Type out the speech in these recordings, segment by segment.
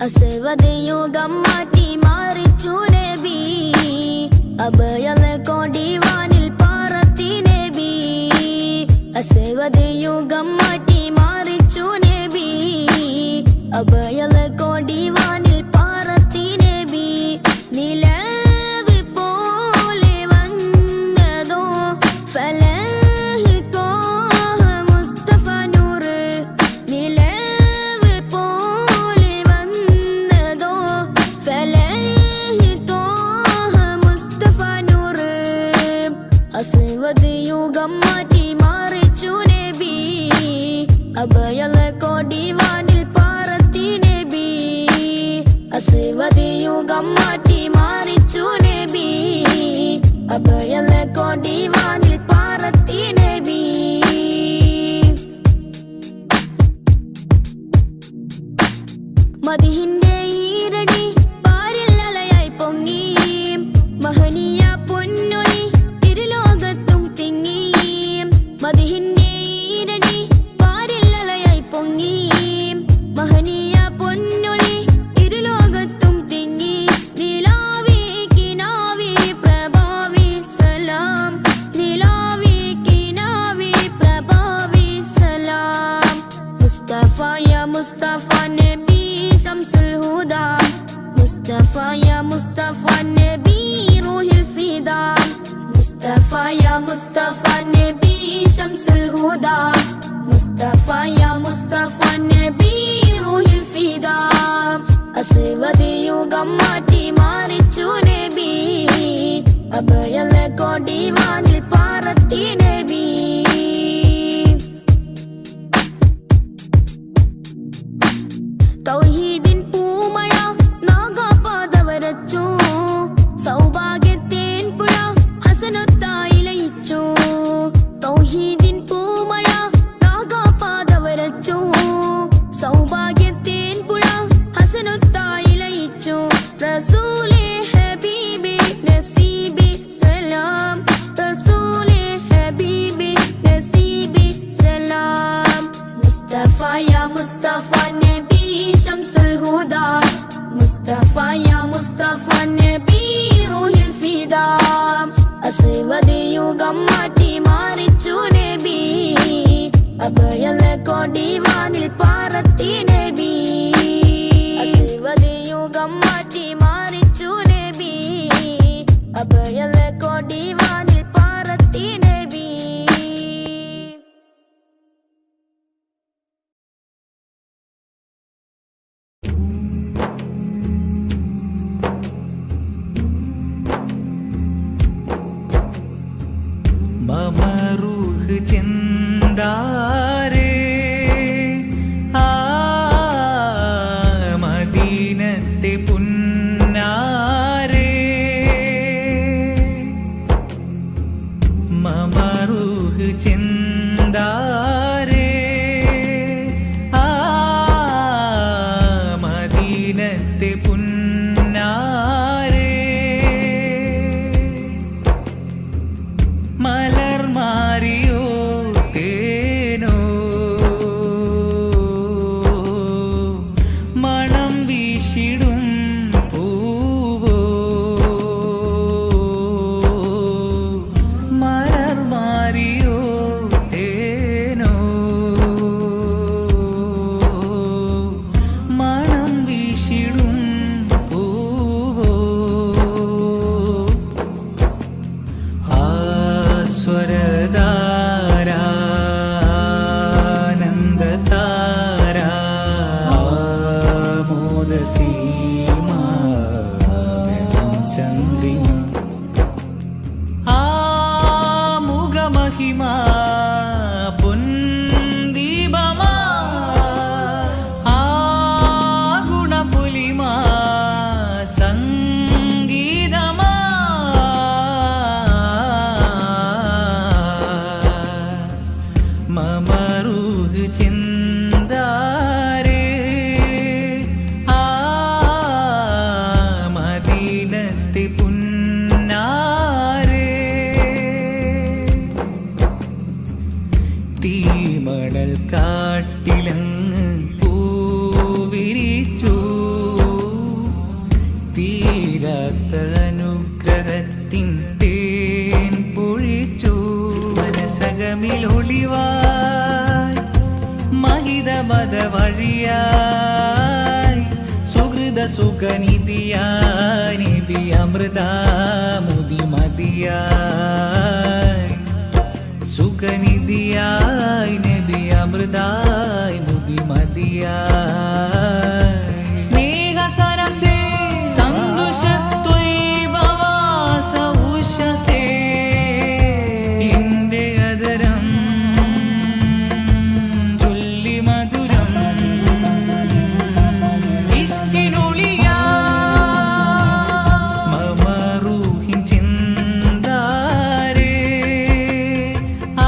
അസവതയുഗം മാറ്റി മാറിച്ചു നബി അഭയലെ കൊടിവാനിൽ പാറത്തി നബി അസവതയുഗം മാറ്റി മാറിച്ചു നബി അഭയലെ കൊടിവാനിൽ പാറത്തി നബി നിലവ് പോലെ വന്നതോ ഫലഹ് തോഹ മുസ്തഫ നൂറ് നിലവ് പോലെ വന്നതോ ഫലഹ് തോഹ മുസ്തഫ നൂറ് അസ്വദ് യുഗം മാറ്റി മാറിച്ചു നബി അഭയലെ കൊടിവാനിൽ പാറത്തി നബി അസ്വദ് യുഗം മാറ്റി മാറിച്ചു നബി അഭയലെ കൊടിവാനിൽ പാറത്തി നബി മദിഹിന്റെ ഈരടി പാരിൽ അലയായി പൊങ്ങി മഹനീയ പൊന്നൊളി ഇരുലോകത്തും തിങ്ങി മദിഹിന്റെ ഈരടി പാരിൽ അലയായി പൊങ്ങി മഹനീയ പൊന്നൊളി ഇരുലോകത്തും തിങ്ങി നിലാവി കിനാവി പ്രഭാവി സലാം നിലാവി കിനാവി പ്രഭാവി സലാം മുസ്തഫ യാ മുസ്തഫ നബി ശംസുൽ ഹുദാ മുസ്തഫ യാ മുസ്തഫ നബി റൂഹിൽ ഫിദാ മുസ്തഫ യാ മുസ്തഫ നബി ശംസുൽ ഹുദാ മുസ്തഫ യാ മുസ്തഫ നബി റൂഹിൽ ഫിദാ അസ്വദ് യുഗം മാറ്റി മാറിച്ചു നബി അഭയലെ കൊടിവാനിൽ പാറത്തി നബി തൗഹീദിൻ പൂമഴ നാഗാപാദവരച്ചു സൗഭാഗ്യത്തേൻ പുഴ ഹസനത്തായി ലയിച്ചു തൗഹീദിൻ പൂമഴ നാഗാപാദവരച്ചു സൗഭാഗ്യത്തേൻ പുഴ ഹസനത്തായി ലയിച്ചു റസൂലേ ഹബീബി നസീബി സലാം റസൂലേ ഹബീബി നസീബി സലാം മുസ്തഫ യാ മുസ്തഫ നബി ശംസുൽ ഹുദാ മുസ്തഫ യാ മുസ്തഫ നബി റൂഹിൽ ഫിദാ അസ്വദ് യുഗം മാറ്റി മാറിച്ചു നബി അഭയലെ കൊടിവാനിൽ പാറത്തി നബി അസ്വദ് യുഗം മാറ്റി മാറിച്ചു നബി അഭയലെ കൊടിവാനിൽ പാറത്തി നബി മമ റൂഹ് ചിന്താരേ ആ മദീനത്തെ പുന്നാരേ മമ റൂഹ് ചിന്താരേ ആ മദീനത്തെ പുന്നാരേ മലർ മാറിയോ തേനോ മണം വീശിടും പൂവോ മലർ മാറിയോ തേനോ മണം വീശിടും പൂവോ സ്വരധാരാനന്ദതാര മോദസീമ ചന്ദ്രിമ ആമുഖമഹിമ പൊൻദീപമ ആ ഗുണപുലിമ സംഗീതമ മമ റൂഹ് ചിന്താരേ ആ അനുഗ്രഹത്തിൻ തേൻ പൊഴിച്ചു മനസകമിലൊളിവായി മഹിതമത വഴിയായി സുഹൃത സുഖനിധിയായി നബി അമൃതാമുതി മതിയായി സുഖനിധിയായി നബി അമൃതായി മുതി മതിയായി സ്നേഹ സരസേ സന്തോഷത്വൈവവാസ ഉഷസേ എന്റെ അതരം ചൊല്ലി മധുരം ഇഷ്കിനൊളിയാ മമറൂഹിൻ ചിന്താരേ ആ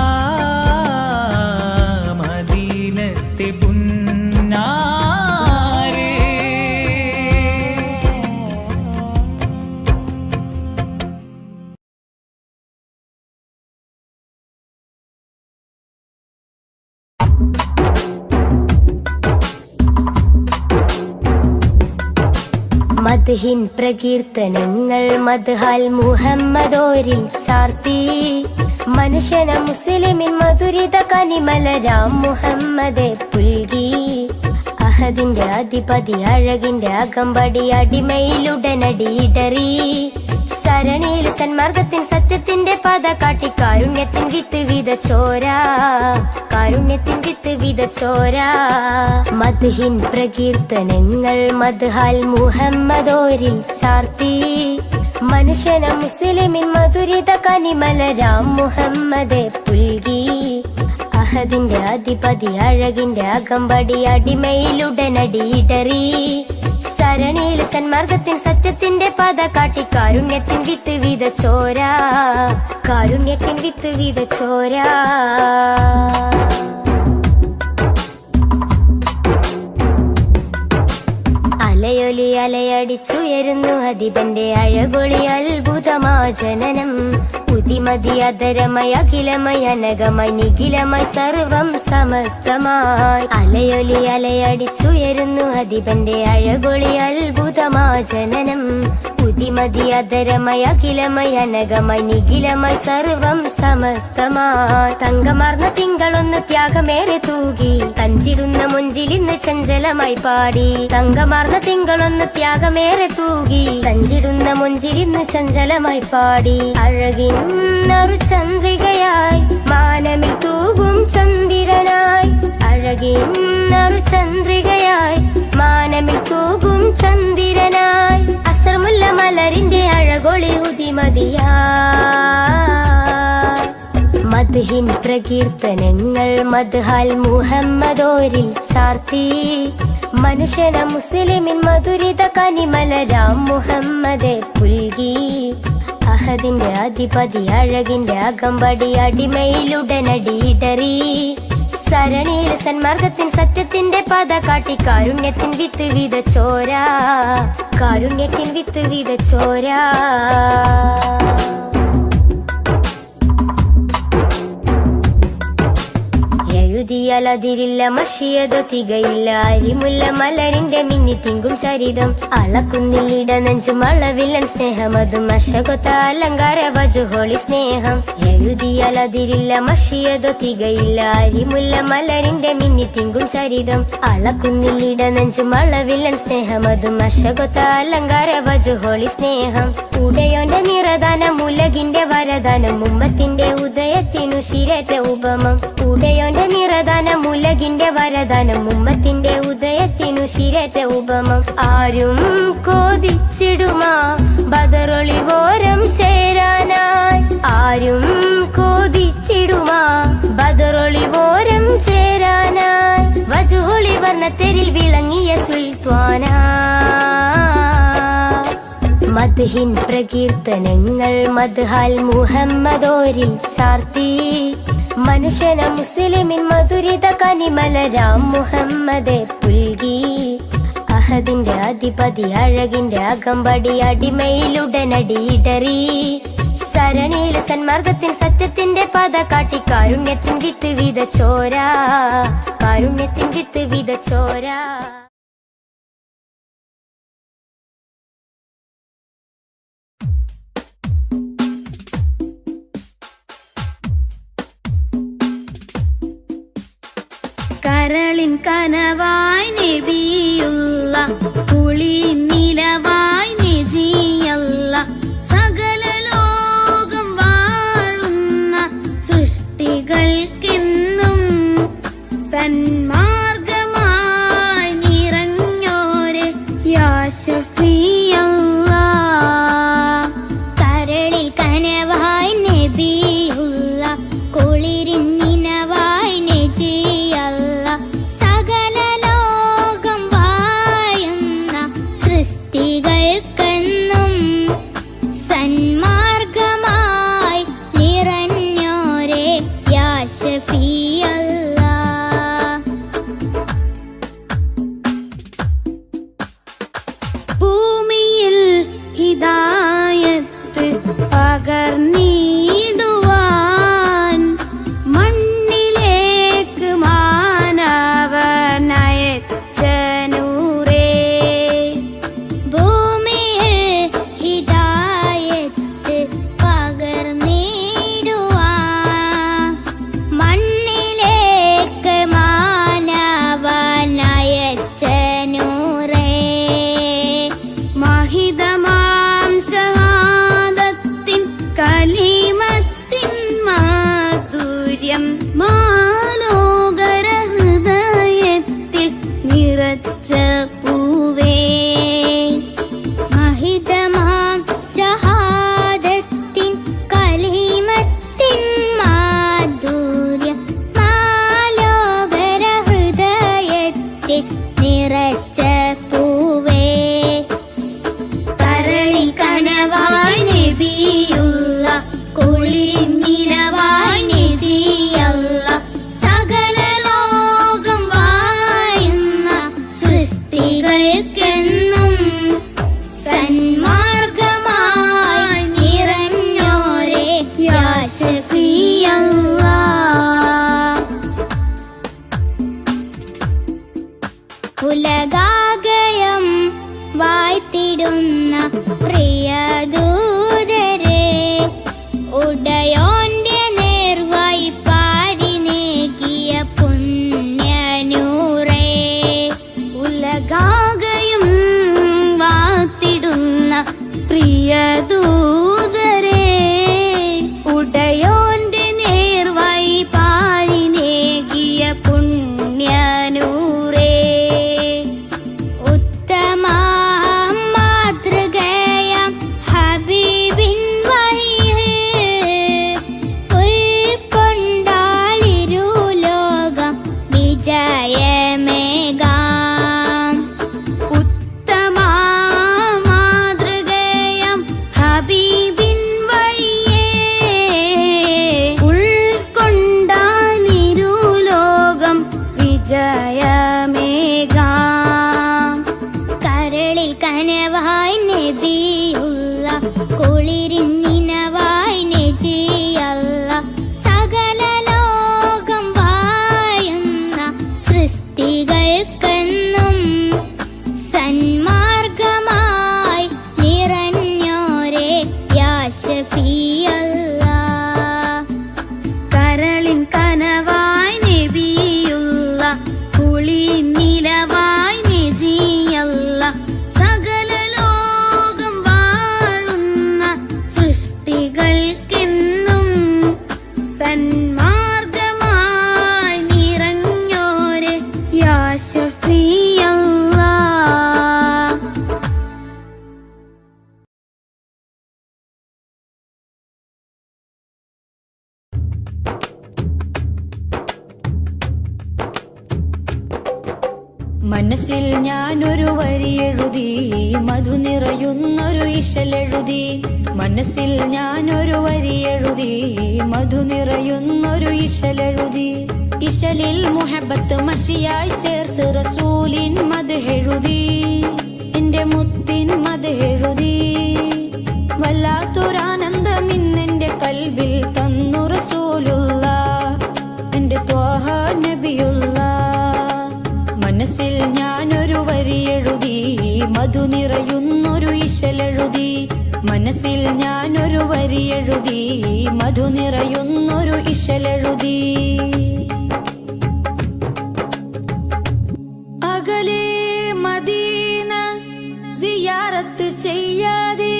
മദീനത്തെ പുന്നാരേ മദ്ഹിൻ പ്രകീർത്തനങ്ങൾ മദ്ഹാൽ മുഹമ്മദോരിൽ ചാർത്തി മനുഷ്യന മുസ്ലിമിൻ മധുരിത കനിമലരാം മുഹമ്മദെ പുൽകി അഹദിന്റെ അധിപതി അഴകിന്റെ അകമ്പടി അടിമയിലുടനടി ഇടറി സരണിയിൽ സന്മാർഗത്തിൻ സത്യത്തിന്റെ പാത കാട്ടി കാരുണ്യത്തിൻ വിത്ത് വിതച്ചോരാ കാരുണ്യത്തിൻ വിത്ത് വിതച്ചോരാ മദ്ഹിൻ പ്രകീർത്തനങ്ങൾ മദ്ഹാൽ മുഹമ്മദോരിൽ ചാർത്തി മനുഷ്യന മുസ്ലിമിൻ മധുരിത കനിമലരാം മുഹമ്മദെ പുൽകി അഹദിന്റെ അധിപതി അഴകിന്റെ അകമ്പടി അടിമയിലുടനടി ഇടറി സരണിയിൽ സന്മാർഗത്തിൻ സത്യത്തിന്റെ പാത കാട്ടി കാരുണ്യത്തിൻ വിത്ത് വിതച്ചോരാ കാരുണ്യത്തിൻ വിത്ത് വിതച്ചോരാ അലയൊലി അലയടിച്ചുയരുന്നു അധിപന്റെ അഴകൊളി അത്ഭുതമാ ജനനം ഉതിമതി അധരമയ അഖിലമയ അനകമയ നിഖിലമയ സർവം സമസ്തമായി അലയൊലി അലയടിച്ചുയരുന്നു അധിപന്റെ അഴകൊളി അത്ഭുതമാ ജനനം ഉതിമതി അധരമയ അഖിലമയ അനകമയ നിഖിലമയ സർവം സമസ്തമായി തങ്കമാർന്ന തിങ്കളൊന്ന് ത്യാഗമേറെ തൂകി തഞ്ചിടുന്ന മുഞ്ചിലിന്ന് ചഞ്ചലമായി പാടി തങ്കമാർന്ന തിങ്കളൊന്ന് ത്യാഗമേറെ തൂകി തഞ്ചിടുന്ന മുഞ്ചിലിന്ന് ചഞ്ചലമായി പാടി അഴകിന്നൊരു ചന്ദ്രികയായി മാനമിൽ തൂകും ചന്ദ്രനായി അഴകിന്നൊരു ചന്ദ്രികയായി മാനമിൽ തൂകും ചന്ദ്രനായി അസർമുല്ല മലരിന്റെ അഴകൊളി ഉദിമതിയായി മദ്ഹിൻ പ്രകീർത്തനങ്ങൾ മദ്ഹാൽ മുഹമ്മദോരിൽ ചാർത്തി മനുഷ്യന മുസ്ലിമിൻ മധുരിത കനിമലരാം മുഹമ്മദെ പുൽകി അഹദിന്റെ അധിപതി അഴകിന്റെ അകമ്പടി അടിമയിലുടനടി ഇടറി സരണിയിൽ സന്മാർഗത്തിൻ സത്യത്തിന്റെ പാത കാട്ടി കാരുണ്യത്തിൻ വിത്ത് വിതച്ചോരാ കാരുണ്യത്തിൻ വിത്ത് വിതച്ചോരാ എഴുതിയാലതിരില്ല മഷിയതോ തികയില്ല അരിമുല്ല മലരിന്റെ മിന്നി തിങ്കും ചരിതം അളക്കുന്നില്ലിട നെഞ്ചും അളവില്ലൻ സ്നേഹമതും അശകൊത്ത അലങ്കാര വജുഹോളി സ്നേഹം എഴുതിയാലതിരില്ല മഷിയതോ തികയില്ല അരിമുല്ല മലരിന്റെ മിന്നി തിങ്കും ചരിതം അളക്കുന്നില്ലിട നെഞ്ചും അളവില്ലൻ സ്നേഹമതും അശകൊത്ത അലങ്കാര വജുഹോളി സ്നേഹം ഉടയോന്റെ നിറദാനം ഉലകിന്റെ വരദാനം ഉമ്മത്തിന്റെ ഉദയത്തിനു ശിരേറ്റ ഉപമം ഉടയോന്റെ നിറദാനം ഉലകിന്റെ വരദാനം ഉമ്മത്തിന്റെ ഉദയത്തിനു ശിരേറ്റ ഉപമം ആരും കോതിച്ചിടുമാ ബദറൊളിവോരം ചേരാനായി ആരും കോതിച്ചിടുമാ ബദറൊളിവോരം ചേരാനായി വജുഹൊളി വർണ്ണത്തെരിൽ വിളങ്ങിയ സുൽത്താനാ മദ്ഹിൻ പ്രകീർത്തനങ്ങൾ മദ്ഹാൽ മുഹമ്മദോരിൽ ചാർത്തി മനുഷ്യന മുസ്ലിമിൻ മധുരിത കനിമലരാം മുഹമ്മദെ പുൽകി അഹദിന്റെ അധിപതി അഴകിന്റെ അകമ്പടി അടിമയിലുടനടി ഇടറി സരണിയിൽ സന്മാർഗത്തിൻ സത്യത്തിന്റെ പാത കാട്ടി കാരുണ്യത്തിൻ വിത്ത് വിതച്ചോരാ കാരുണ്യത്തിൻ വിത്ത് വിതച്ചോരാ കനവായി നബിയുള്ള കുളി നിലവായി നജിയല്ല സകല ലോകം വാഴുന്ന സൃഷ്ടികൾക്കെന്നും സന്മാർഗമായി നിറഞ്ഞോരെ യാ ശഫീഅല്ലാ. കരളിൽ കനവായി നബിയുള്ള കുളിരിൻ നിനവായി നജിയല്ല സകല ലോകം വാഴുന്ന സൃഷ്ടികൾക്കെന്നും സന്മാർഗമായി നിറഞ്ഞോരെ യാ ശഫീഅല്ലാ. ഭൂമിയിൽ ഹിദായത്ത് പകർന്നിടുവാൻ മണ്ണിലേക്ക് മാനവനയച്ച നൂറേ. ഭൂമിയിൽ ഹിദായത്ത് പകർന്നിടുവാൻ മണ്ണിലേക്ക് മാനവനയച്ച നൂറേ. മഹിതമാം ഷഹാദത്തിൻ കലിമത്തിൻ മാധുര്യം മാലോകര ഹൃദയത്തിൽ നിറച്ച പൂവേ. മഹിതമാം ഷഹാദത്തിൻ കലിമത്തിൻ മാധുര്യം മാലോകര ഹൃദയത്തിൽ നിറച്ച പൂവേ. കരളിൽ കനവായി നബിയുള്ള കുളിരിൻ നിലവായി നജിയല്ല സകല ലോകം വാഴുന്ന സൃഷ്ടികൾക്കെന്നും സന്മാർഗമായി നിറഞ്ഞോരെ യാ ശഫീഅല്ലാ. ഉലകാകയം വാഴ്ത്തിടുന്ന പ്രിയദൂതരെ ഉടയോന്റെ നേർവായി പാരിനേകിയ പുണ്യനൂറേ. ഉലകാകയും വാഴ്ത്തിടുന്ന പ്രിയദൂതരെ ഉടയോന്റെ നേർവായി പാരിനേകിയ പുണ്യനൂറേ. ഉത്തമ മാതൃകയാം ഹബീബിൻ വഴിയിൽ ഉൾക്കൊണ്ടാളിരുലോകം വിജയമേകാം. ഉത്തമ മാതൃകയാം ഹബീബിൻ വഴിയെ ഉൾക്കൊണ്ടാളിരുലോകം വിജയമേകാം. കരളിൽ കനവായി നബിയുള്ള കുളിരിൻ നിനവായി നജിയല്ല സകല ലോകം വാഴുന്ന സൃഷ്ടികൾക്കെന്നും സന്മാർഗമായി നിറഞ്ഞോരെ യാ ശഫീഅല്ലാ. കരളിൻ കനവായി നബിയുള്ള കുളിരിൻ നിലവായി നജിയല്ല സകല ലോകം വാഴുന്ന സൃഷ്ടികൾക്കെന്നും സന്മാർഗമായി നിറഞ്ഞോരെ യാ ശഫീഅല്ലാ. മനസ്സിൽ ഞാനൊരു വരി എഴുതി മധു നിറയുന്നൊരു ഇശലെഴുതി. മനസ്സിൽ ഞാനൊരു വരി എഴുതി മധു നിറയുന്നൊരു ഇശലെഴുതി. ഇശലിൽ മുഹബത്ത് മഷിയായി ചേർത്ത് റസൂലിൻ മദ്ഹെഴുതി. എന്റെ മുത്തിൻ മദ്ഹെഴുതി. വല്ലാത്തൊരാനന്ദം ഇന്നെന്റെ കൽബിൽ തന്നു റസൂലുള്ള എന്റെ ത്വാഹ നബിയുള്ള. മനസ്സിൽ ഞാനൊരു വരി എഴുതി മധു നിറയുന്നൊരു ഇശലെഴുതി. മനസ്സിൽ ഞാനൊരു വരി എഴുതി മധു നിറയുന്നൊരു ഇശലെഴുതി. സിയാറത്ത് ചെയ്യാതെ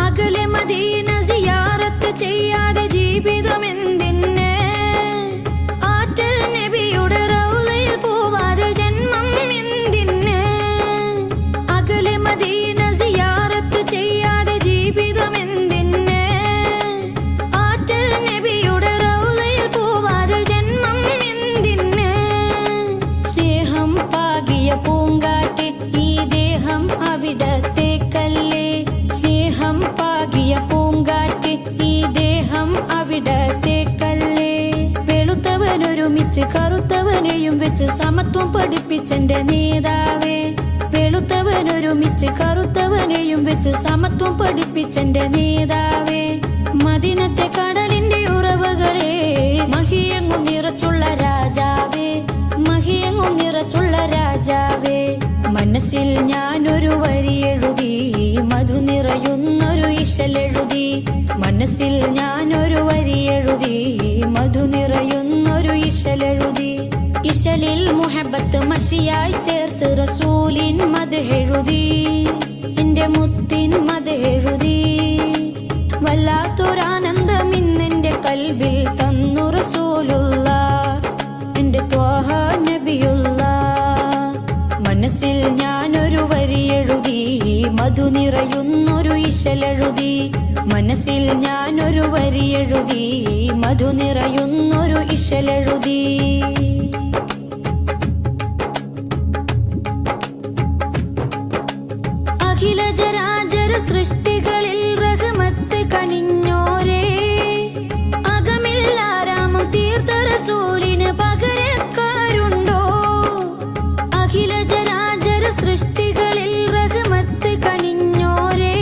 അകലെ മദീന സിയാറത്ത് ചെയ്യാതെ ജീവിതമെന്തിന് ആറ്റൽ നബിയുടെ റൗളയിൽ പോവാതെ ജന്മം എന്തിന് അകലെ മദീന സിയാറത്ത് ചെയ്യാതെ ജീവിതമെന്തിന് ആറ്റൽ നബിയുടെ റൗളയിൽ പോവാതെ ജന്മം എന്തിന് സ്നേഹം പാകിയ പൂങ്കാറ്റ് ഈ ദേഹം അവിടത്തേക്കല്ലേ സ്നേഹം പാകിയ പൂങ്കാറ്റ് ഈ ദേഹം അവിടത്തേക്കല്ലേ വെളുത്തവനൊരുമിച്ച് കറുത്തവനെയും വെച്ച് സമത്വം പഠിപ്പിച്ചെന്റെ നേതാവേ വെളുത്തവനൊരുമിച്ച് കറുത്തവനെയും വെച്ച് സമത്വം പഠിപ്പിച്ചെന്റെ നേതാവേ മദീനത്തെ കടലിന്റെ ഉറവകളെ മഹിയെങ്ങും നിറച്ചുള്ള രാജാവേ മഹിയെങ്ങും നിറച്ചുള്ള രാജാവേ മനസ്സിൽ ഞാനൊരു വരി എഴുതി മധു നിറയുന്നൊരു ഇശലെഴുതി മനസ്സിൽ ഞാനൊരു വരി എഴുതി മധു നിറയുന്നൊരു ഇശലെഴുതി ഇശലിൽ മുഹബത്ത് മഷിയായി ചേർത്ത് റസൂലിൻ മദ്ഹെഴുതി എന്റെ മുത്തിൻ മദ്ഹെഴുതി വല്ലാത്തൊരാനന്ദം ഇന്നെന്റെ കൽബിൽ തന്നു റസൂലുള്ള എന്റെ ത്വാഹ നബിയുള്ള മനസ്സിൽ ഞാനൊരു വരി എഴുതി മധു നിറയുന്നൊരു ഇശലെഴുതി മനസ്സിൽ ഞാനൊരു വരി എഴുതി മധു നിറയുന്നൊരു ഇശലെഴുതി അഖില ജരാചര സൃഷ്ടികളിൽ റഹ്മത്ത് കനിഞ്ഞോരേ അകമിൽ ആരാമം തീർത്ത റസൂലിന് പകരക്കാരുണ്ടോ അഖില ജരാചര സൃഷ്ടികളിൽ റഹ്മത്ത് കനിഞ്ഞോരേ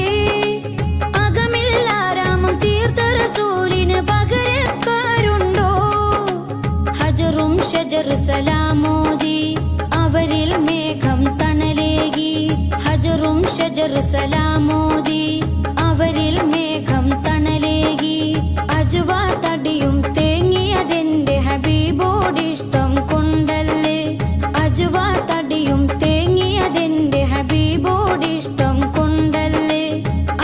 അകമിൽ ആരാമം തീർത്ത റസൂലിന് പകരക്കാരുണ്ടോ ഹജറും ഷജർ സലാമോദി അവരിൽ മേഘം തണലേകി ഹജറും ഷജർ സലാമോദി അവരിൽ മേഘം തണലേകി അജ്വാ തടിയും തേങ്ങിയതെന്റെ ഹബീബോടിഷ്ടം കൊണ്ടല്ലേ അജ്വാ തടിയും തേങ്ങിയതെന്റെ ഹബീബോടിഷ്ടം കൊണ്ടല്ലേ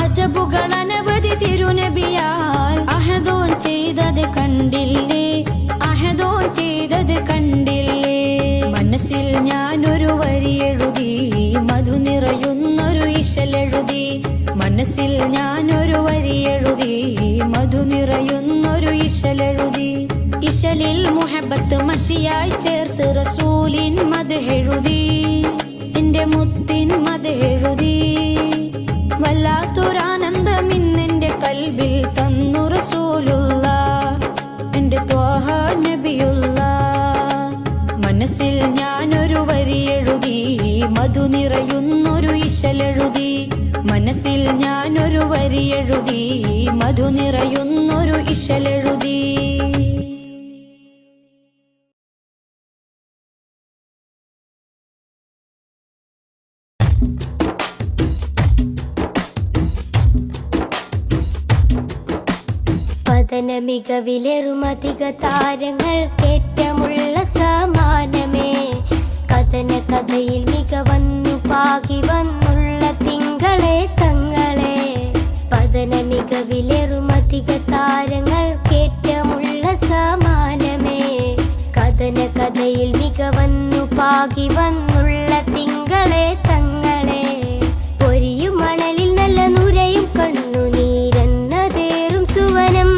അജബുകൾ അനവധി തിരുനബിയാൽ അഹദോൻ ചെയ്തത് കണ്ടില്ലേ അഹദോൻ ചെയ്തത് കണ്ടില്ലേ മനസ്സിൽ ഞാനൊരു വരി എഴുതി മധു നിറയുന്നൊരു ഇശലെഴുതി മനസ്സിൽ ഞാനൊരു വരി എഴുതി മധു നിറയുന്നൊരു ഇശലെഴുതി ഇശലിൽ മുഹബത്ത് മഷിയായി ചേർത്ത് റസൂലിൻ മദ്ഹെഴുതി എന്റെ മുത്തിൻ മദ്ഹെഴുതി വല്ലാത്തൊരാനന്ദം ഇന്നെന്റെ കൽബിൽ തന്നു റസൂലുള്ള എന്റെ ത്വാഹ നബിയുള്ള മനസ്സിൽ ഞാനൊരു വരി എഴുതി മധു നിറയുന്നൊരു ഇശലെഴുതി മനസ്സിൽ ഞാനൊരു വരി എഴുതി മധു നിറയുന്നൊരു ഇശലെഴുതി പതന മികവിലേറുമധിക താരങ്ങൾ കേറ്റമുള്ള സമാനമേ കഥന കഥയിൽ മികവന്നു പാകി വന്നുള്ള തിങ്കളെ തങ്ങളെ പതന മികവിലേറുമധിക താരങ്ങൾ കേറ്റമുള്ള സമാനമേ കഥന കഥയിൽ മികവന്നു പാകി വന്നുള്ള തിങ്കളെ തങ്ങളെ പൊരിയും മണലിൽ നല്ല നുരയും കണ്ണുനീരെന്നതേറും സുവനം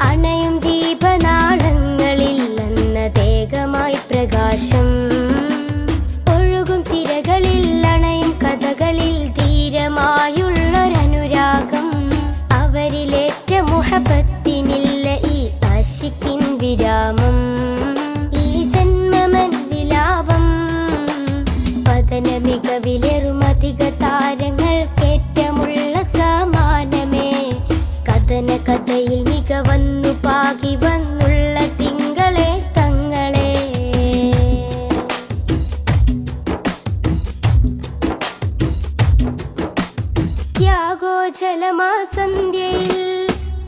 അണയും ദീപനാളങ്ങളിൽ അന്നതേകമായി പ്രകാശം ഒഴുകും തിരകളിൽ അണയും കഥകളിൽ ധീരമായുള്ളൊരനുരാഗം അവരിലേറ്റ മുഹബത്തിനില്ല ഈ ആശിക്കിൻ വിരാമം ഈ ജന്മമൻ വിലാപം പതന മികവിലേറുമധിക താരങ്ങൾ കേറ്റമുള്ള സമാനമേ കഥന കഥയിൽ മികവന്നു പാകി വന്നുള്ള തിങ്കളെ തങ്ങളെ ത്യാഗോജലമാസന്ധ്യയിൽ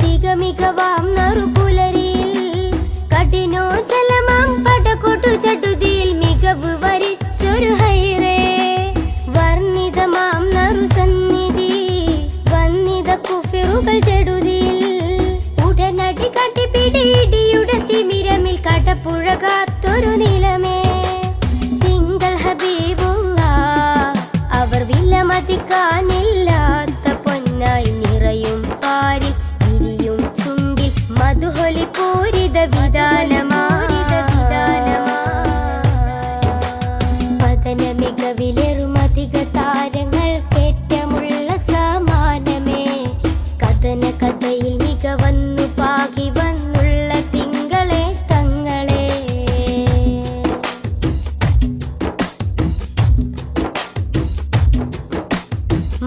തികമികവാം നറുപുലരിയിൽ കഠിനോജലമാം പടകൊട്ടു നല്ലൊരു നിലമേ തിങ്കൾ ഹബീബുള്ള അവർ വിലമതിക്കാനില്ലാത്ത പൊന്നായി നിറയും പാരിൽ വിരിയും ചുണ്ടിൽ മധുഹൊലി പൂരിത പതന മികവിലെറുമധിക താരങ്ങൾ കേറ്റമുള്ള സമാനമേ കഥന കഥയിൽ മികവന്നു പാകി വന്നുള്ള തിങ്കളെ തങ്ങളെ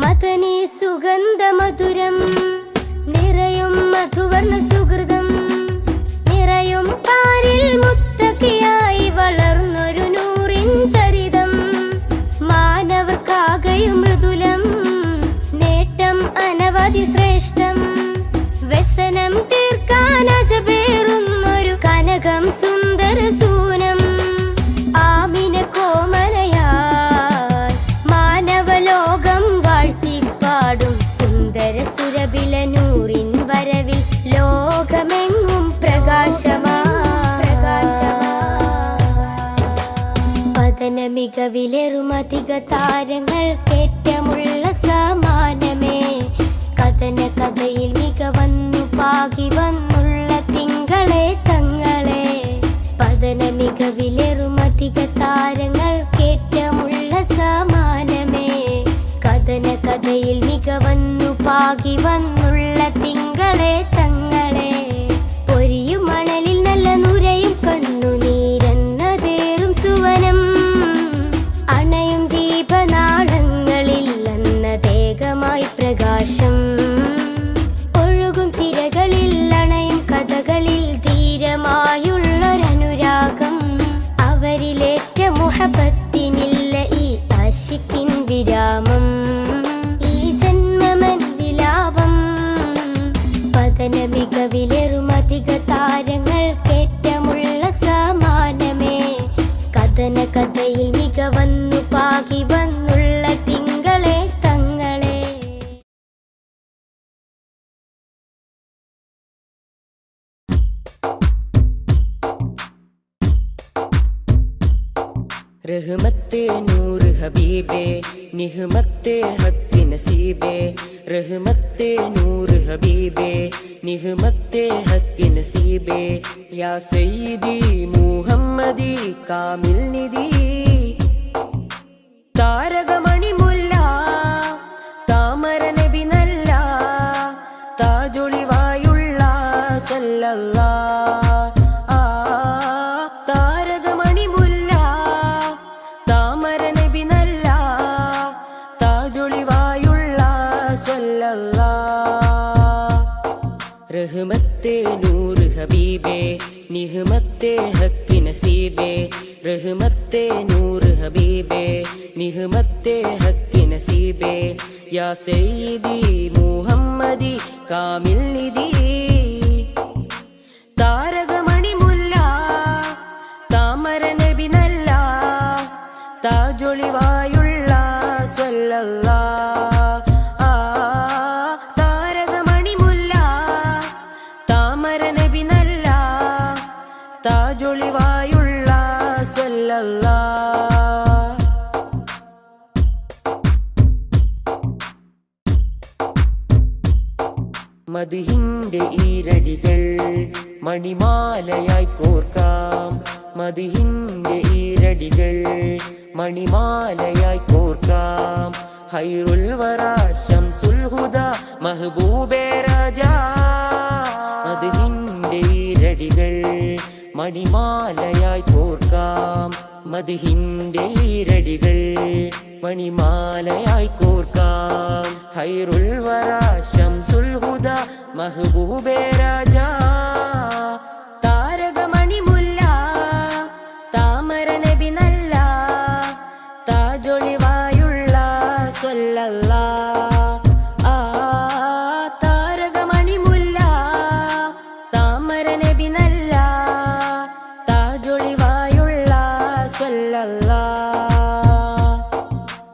മദനി സുഗന്ധ മധുരം നിറയും മധുവർണ്ണ സുഹൃതം നിറയും പാരിൽ മുത്തക്കിയായി വളർന്നൊരു നൂറിൻ ചരിതം മാനവർക്കാകയും മൃദുലം നേട്ടം അനവധി ശ്രേഷ്ഠം വ്യസനം തീർക്കാൻ അജബേറുന്നൊരു കനകം സുന്ദര സൂനം ആമിന കോമനയായി മാനവലോകം വാഴ്ത്തിപ്പാടും സുന്ദര സുരബില നൂറിൻ വരവിൽ ലോകമെങ്ങും പതന മികവിലെറുമധിക താരങ്ങൾ കേറ്റമുള്ള സമാനമേ കഥന കഥയിൽ മികവന്നു പാകി വന്നുള്ള തിങ്കളെ തങ്ങളെ പതന മികവിലെറുമധിക താരങ്ങൾ കേറ്റമുള്ള സമാനമേ കഥന കഥയിൽ മികവന്നു പാകി വന്നുള്ള തിങ്കളെ തങ്ങളെ പൊരിയും മണലിൽ നല്ല നുരയും കണ്ണുനീരെന്നതേറും സുവനം അണയും ദീപനാളങ്ങളിൽ അന്നതേകമായി പ്രകാശം ഒഴുകും തിരകളിൽ അണയും കഥകളിൽ ധീരമായുള്ളൊരനുരാഗം അവരിലേറ്റ മുഹബത്തിനില്ല ഈ ആശിക്കിൻ വിരാമം ഈ ജന്മമൻ വിലാപം പതന മികവിലെറുമധിക താരങ്ങൾ കേറ്റമുള്ള സമാനമേ കഥന കഥയിൽ മികവന്നു പാകി വന്നുള്ള തിങ്കളെ തങ്ങളെ रहमते नूर हबीबे निहमते हक नसीबे रहमते नूर हबीबे निहमते हक नसीबे या सय्यदी मुहम्मदी कामिल निधि तारकमणि मुല്ല താമര നബി നല്ല താജൊളിവായുള്ള സല്ലല്ലാഹ് रहमते नूर हबीबे निहमते हक नसीबे रहमते नूर हबीबे निहमते हक नसीबे या सय्यदी मुहम्मदी कामिल निधि तारकमणि मुല്ല താമര നബി നല്ല താജൊളിവായുള്ള സല്ലല്ലാഹ് താജൊളിവായുള്ള സല്ലല്ലാഹ് മദ്ഹിന്റെ ഈരടികൾ മണിമാലയായി കോർക്കാം മദ്ഹിന്റെ ഈരടികൾ മണിമാലയായി കോർക്കാം ഹൈറുൽ വറാ ശംസുൽ ഹുദാ മഹബൂബേ രാജാ മദ്ഹിന്റെ ഈരടികൾ മണിമാലയായി കോർക്കാം മദ്ഹിന്റെ ഈരടികൾ മണിമാലയായി കോർക്കാം ഹൈറുൽ വറാ ശംസുൽ ഹുദാ മഹബൂബേ രാജാ താരകമണി മുല്ല താമര നബി നല്ല താജൊളിവായുള്ള സല്ലല്ലാഹ് താരകമണി മുല്ല താമര നബി നല്ല താജൊളിവായുള്ള സല്ലല്ലാഹ്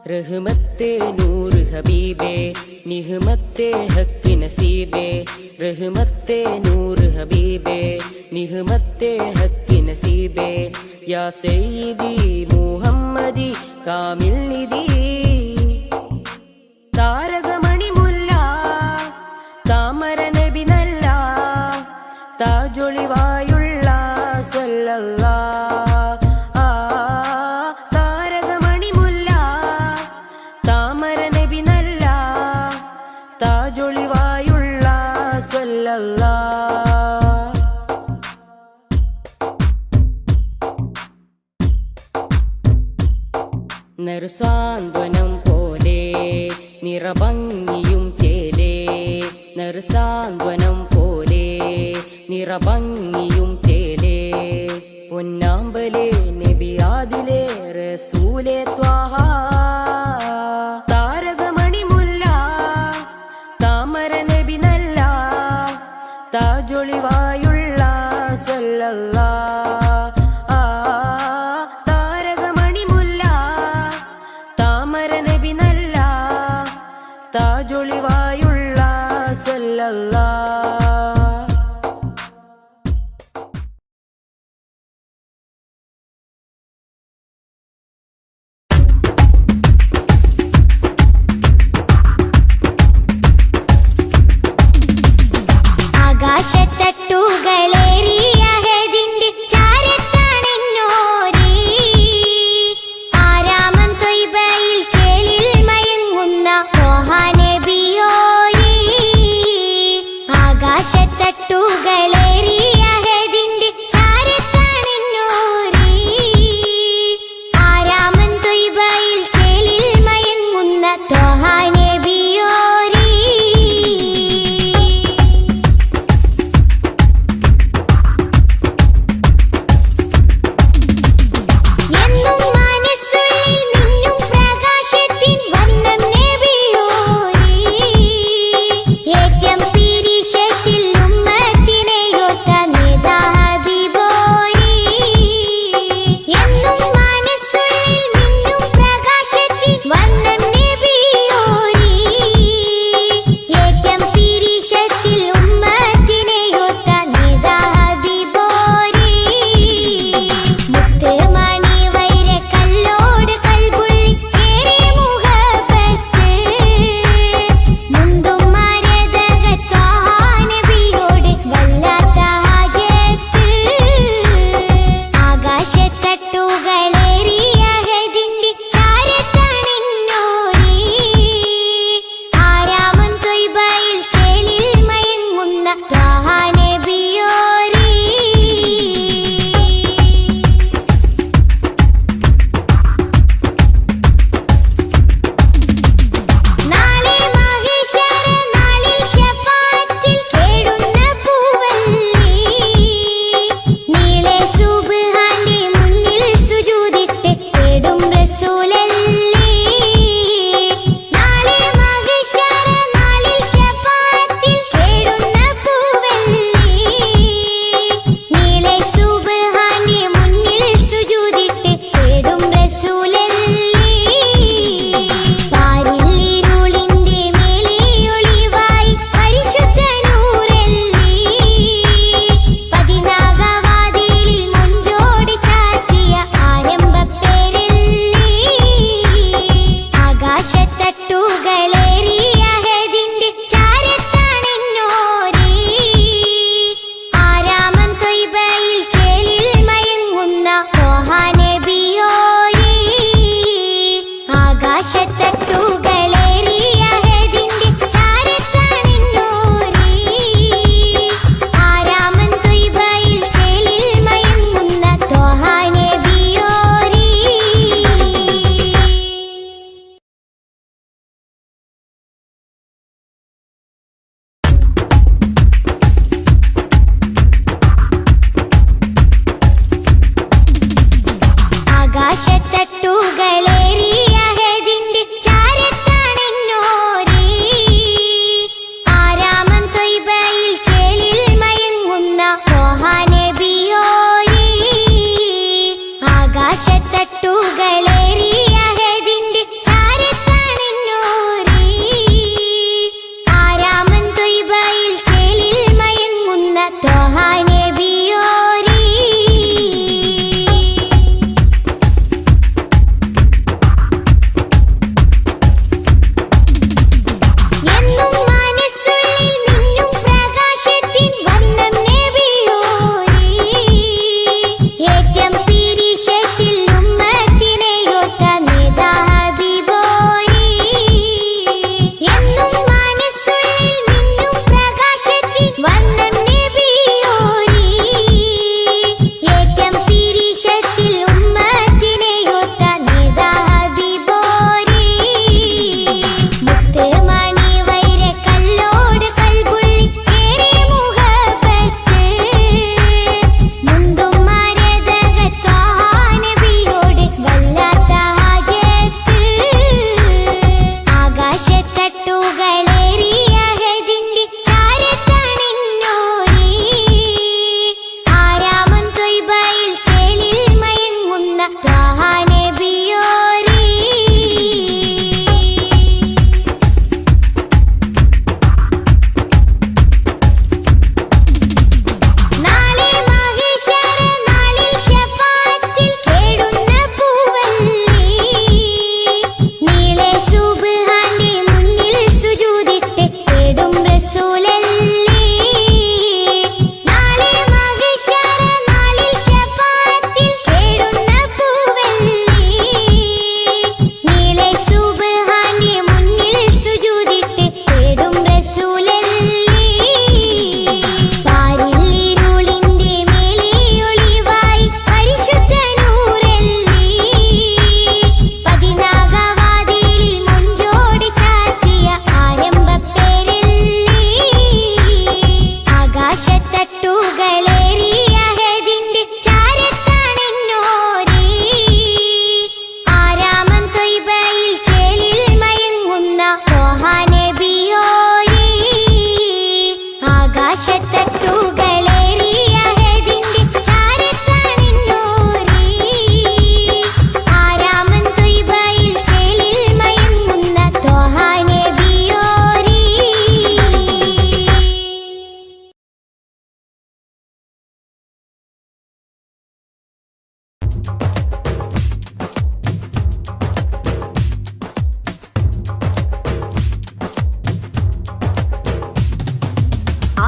रहमते नूर हबीबे निहमते हक नसीबे रहमते नूर हबीबे निहमते हक നസീബേ യാ സയ്യിദി മുഹമ്മദി കാമിൽ നിധി താരകമണിമുല്ല താമര നബി നല്ല താജൊളിവായുള്ള സ്വല്ലല്ലാഹ് താരകമണിമുല്ല താമര നബി നല്ല താജൊളിവായുള്ള സ്വല്ലല്ലാഹ് നറുസാന്ത്വനം പോലെ നിറഭംഗിയും ചേലേ നറുസാന്ത്വനം പോലെ നിറഭംഗിയും ചേലേ പൊന്നാമ്പലേ നബിയാദിലേ റസൂലേ ത്വാഹ താരകമണിമുല്ല താമര നബി നല്ല താജൊളിവായുള്ള സ്വല്ലല്ലാഹ് താജൊളിവായുള്ള സ്വല്ലല്ലാഹ് ആകാശത്തട്ടു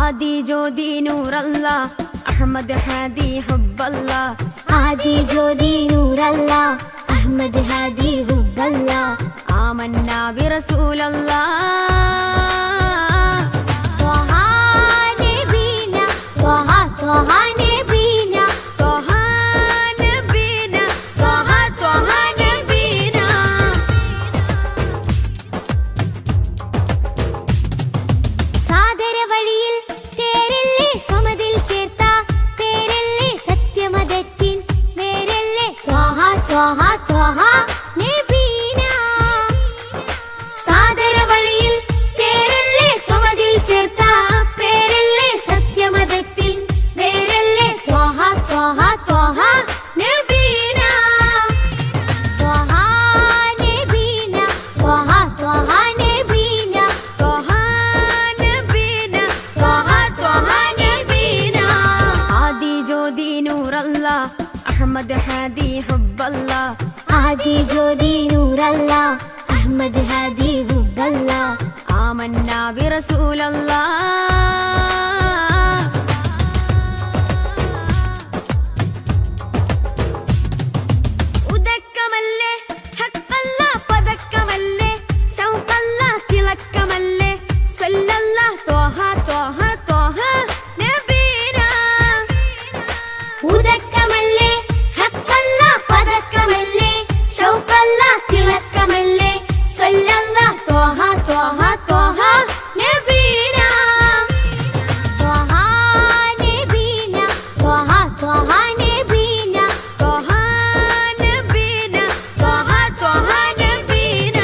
ആദി ജ്യോതി നൂറല്ല അഹമ്മദ് ഹാദി ഹുബ്ബല്ല ആദി ജ്യോതി നൂറല്ല അഹമ്മദ് ഹാദി ഹുബ്ബല്ല ആമന്നാ ബിറസൂലല്ലാ ത്വഹ നബീന ത്വഹ ത്വഹ നബീന ത്വഹ നബീന ത്വഹ ത്വഹ നബീന സാദര വഴിയിൽ തേരല്ലേ സമതിൽ ചേർത്ത പേരല്ലേ സത്യമതത്തിൻ വേരല്ലേ ത്വഹ ത്വഹ ത്വഹ നബീന സാദര വഴിയിൽ തേരല്ലേ സമതിൽ ചേർത്ത പേരല്ലേ സത്യമതത്തിൻ വേരല്ലേ ത്വഹ ത്വഹ ത്വഹ നബീന ത്വഹ നബീന ത്വഹ ത്വഹ നബീന ത്വഹ നബീന ത്വഹ ത്വഹ നബീന ആദി ജ്യോതി നൂറല്ല അഹമ്മദ് ഹാദി ഹുബ്ബല്ല ആദി ജ്യോതി നൂറല്ല അഹമ്മദ് ഹാദി ഹുബ്ബല്ല ആമന്നാ ബിറസൂലല്ലാ ഉദക്കമല്ലേ ഹഖല്ല പദക്കമല്ലേ ശൗഖല്ല തിളക്കമല്ലേ സല്ലല്ല ത്വഹ ത്വഹ ത്വഹ നബീന ഉദക്കമല്ലേ ഹഖല്ല പദക്കമല്ലേ ശൗഖല്ല തിളക്കമല്ലേ സല്ലല്ല ത്വഹ ത്വഹ ത്വഹ നബീന ത്വഹ നബീന ത്വഹ ത്വഹ നബീന ത്വഹ നബീന ത്വഹ ത്വഹ നബീന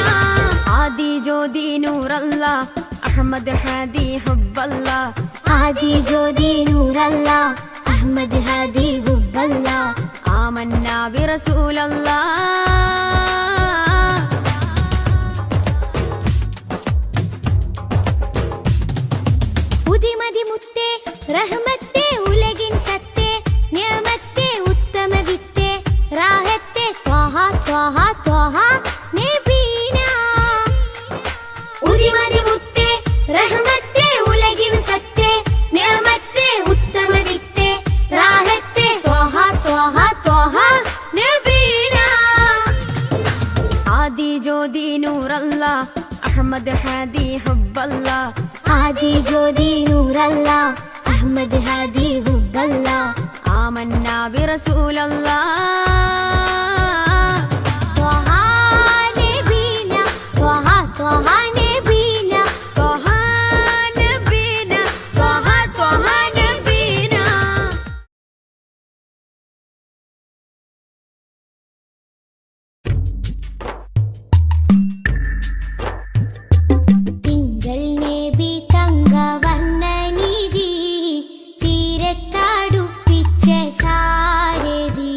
ആദി ജ്യോതി നൂറല്ല അഹമ്മദ് ഹാദി ഹുബ്ബല്ല ആദി ജ്യോതി നൂറല്ല അഹമ്മദ് ഹാദി ഹുബ്ബല്ല ആമന്നാ ബിറസൂലല്ലാ ഉദിമതി മുത്തേ റഹ്മത്തേ ഉലകിൻ സത്തേ നിയമത്തേ ഉത്തമ വിത്തേ റാഹത്തേ ത്വഹ ത്വഹ ത്വഹ നബീന ഉദിമതി മുത്തേ റഹ്മത്തേ ഉലകിൻ സത്തേ നിയമത്തേ ഉത്തമ വിത്തേ റാഹത്തേ ത്വഹ ത്വഹ ത്വഹ നബീന ആദി ജ്യോതി നൂറല്ല അഹമ്മദ് ഹാദി ഹുബ്ബല്ല ആദി ജ്യോതി നൂറല്ല അഹമ്മദ് ഹാദി ഹുബ്ബല്ല ആമന്നാ ബിറസൂലല്ലാ ത്വഹ നബീന ത്വഹ ത്വഹ നബീന ത്വഹ നബീന ത്വഹ ത്വഹ നബീന തിങ്കൾ നബി തങ്കവർണ്ണ നിധി തീരത്തടുപ്പിച്ച സാരഥി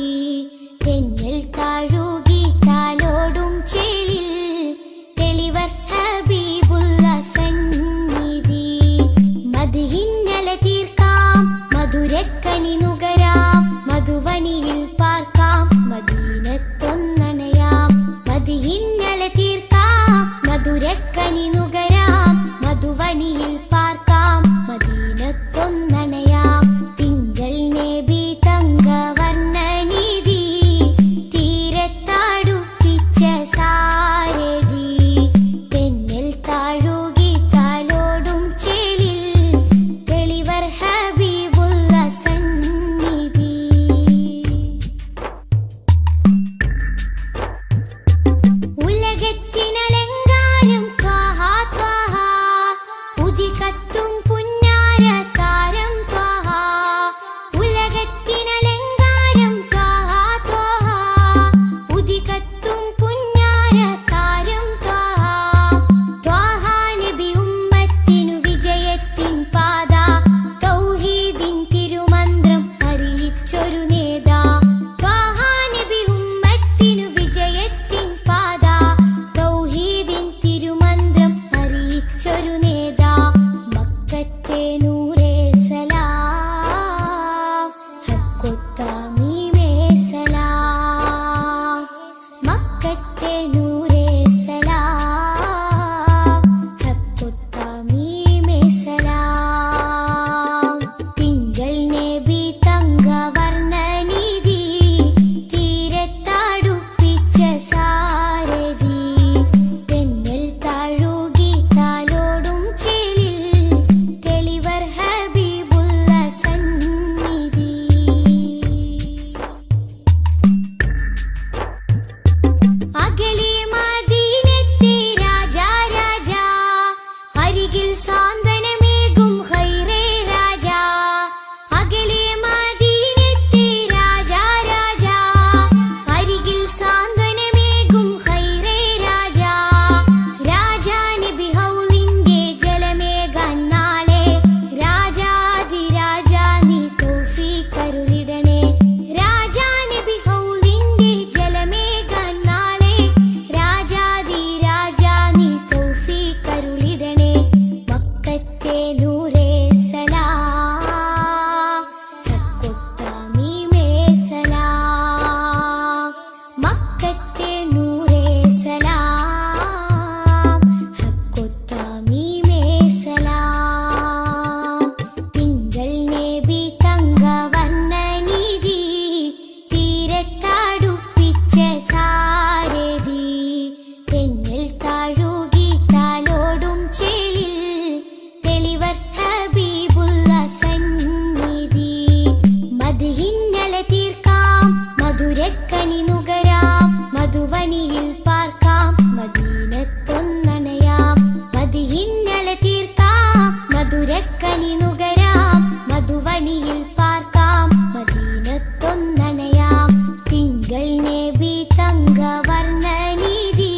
മധുവനിയിൽ പാർക്കാം മദീനത്തൊന്നണയാം മദിഹിന്നല തീർക്കാം മധുരക്കനി നുകരാം മധുവനിയിൽ പാർക്കാം മദീനത്തൊന്നണയാം തിങ്കൾ നബി തങ്കവർണ്ണനിധി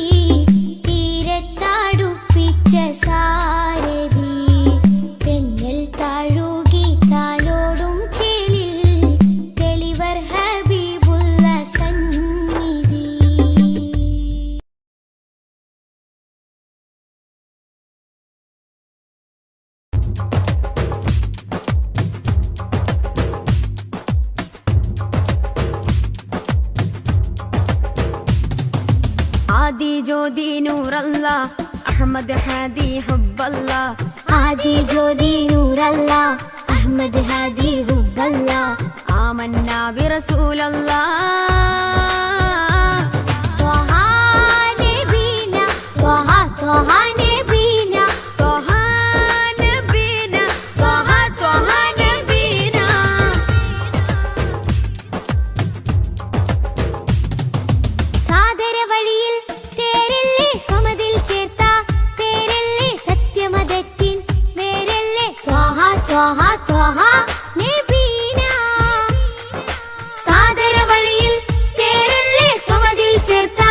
തീരത്തടുപ്പിച്ച സാരഥി തെന്നൽ താഴുകി താലോടും ചേലിൽ തെളിവർ ഹബീബുള്ള സന്നിധി. ആദി ജ്യോതി നൂറല്ലാ അഹമ്മദ് ഹാദി ഹുബ്ബല്ലാ ആദി ജ്യോതി നൂറല്ലാ അഹമ്മദ് ഹാദി ഹുബ്ബല്ലാ ആമന്നാ ബിറസൂലല്ലാ ത്വഹ നബീന ത്വഹ ത്വഹ നബീന ത്വഹ നബീന ത്വഹ ത്വഹ നബീന സാദര വഴിയിൽ തേരല്ലേ സമതിൽ ചേർത്ത പേരല്ലേ സത്യമതത്തിൻ വേരല്ലേ ത്വഹ ത്വഹ ത്വഹ നബീന സാദര വഴിയിൽ തേരല്ലേ സമതിൽ ചേർത്ത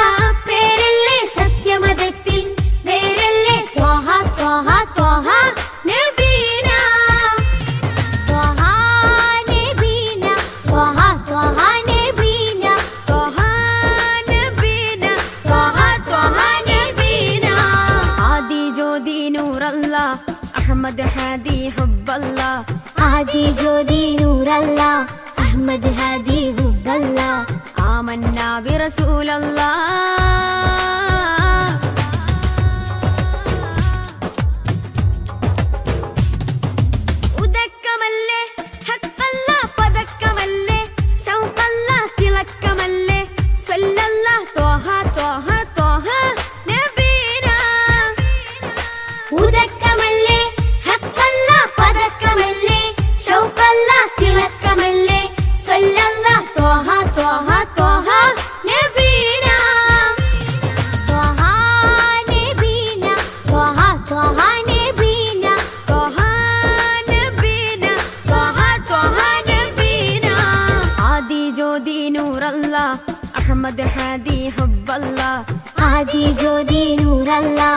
പേരല്ലേ സത്യമതത്തിൻ വേരല്ലേ ത്വഹ ത്വഹ ത്വഹ നബീന ത്വഹ നബീന ത്വഹ ത്വഹ നബീന ത്വഹ നബീന ത്വഹ ത്വഹ നബീന ആദി ജ്യോതി നൂറല്ലാ അഹമ്മദ് ഹാദി ഹുബ്ബല്ലാ ആദി ജ്യോതി നൂറല്ലാ അഹമ്മദ് ഹാദി ഹുബ്ബല്ലാ ആമന്നാ ബിറസൂലല്ലാ ഉദക്കമല്ലേ ഹഖല്ലാ പദക്കമല്ലേ ശൗഖല്ലാ തിളക്കമല്ലേ സ്വല്ലല്ലാ ത്വഹ ത്വഹ ത്വഹ നബീന ഉദക്കമല്ലേ ഹഖല്ലാ പദക്കമല്ലേ ശൗഖല്ലാ തിളക്കമല്ലേ സ്വല്ലല്ലാ ത്വഹ ത്വഹ ത്വഹ നബീന ത്വഹ നബീന ത്വഹ ത്വഹ നബീന ത്വഹ നബീന ത്വഹ ത്വഹ നബീന ആദി ജ്യോതി നൂറല്ലാ അഹമ്മദ് ഹാദി ഹുബ്ബല്ലാ ആദി ജ്യോതി നൂറല്ലാ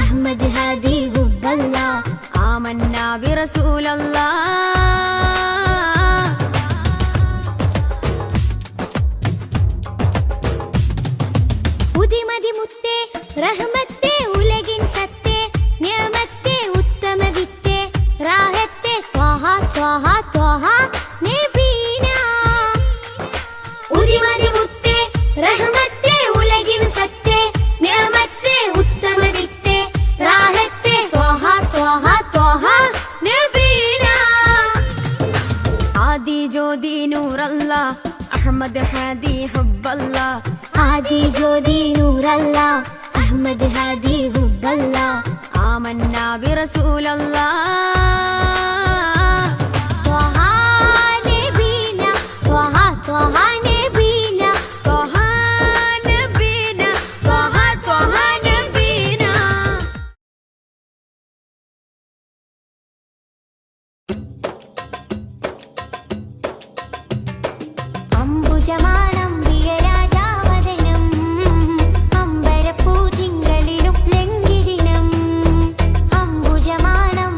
അഹമ്മദ് ഹാദി ഹുബ്ബല്ലാ ആമന്നാ ബിറസൂലല്ലാ ഉദിമതി മുത്തേ റഹ്മത്തേ ഉലകിൻ സത്തേ നിയമത്തേ ഉത്തമ വിത്തേ റാഹത്തേ ത്വഹ ത്വഹ ത്വഹ നബീന ഉദിമതി മുത്തേ റഹ്മത്തേ ഉലകിൻ സത്തേ നിയമത്തേ ഉത്തമ വിത്തേ റാഹത്തേ ത്വഹ ത്വഹ ത്വഹ നബീന ആദി ജ്യോതി നൂറല്ലാ അഹമ്മദ് ഹാദി ഹുബ്ബല്ലാ ആദി ജ്യോതി നൂറല്ലാ അഹമ്മദ് ഹാദി ഹുബ്ബല്ലാ ആമന്നാ ബിറസൂലല്ലാ ത്വഹ നബീന ത്വഹ ത്വഹ നബീന ത്വഹ നബീന ത്വഹ ത്വഹ നബീന അംബുജമാണം പ്രിയരാജാവദനം അമ്പരപ്പൂ തിങ്കളിലും ലംഘിദിനം അംബുജമാണം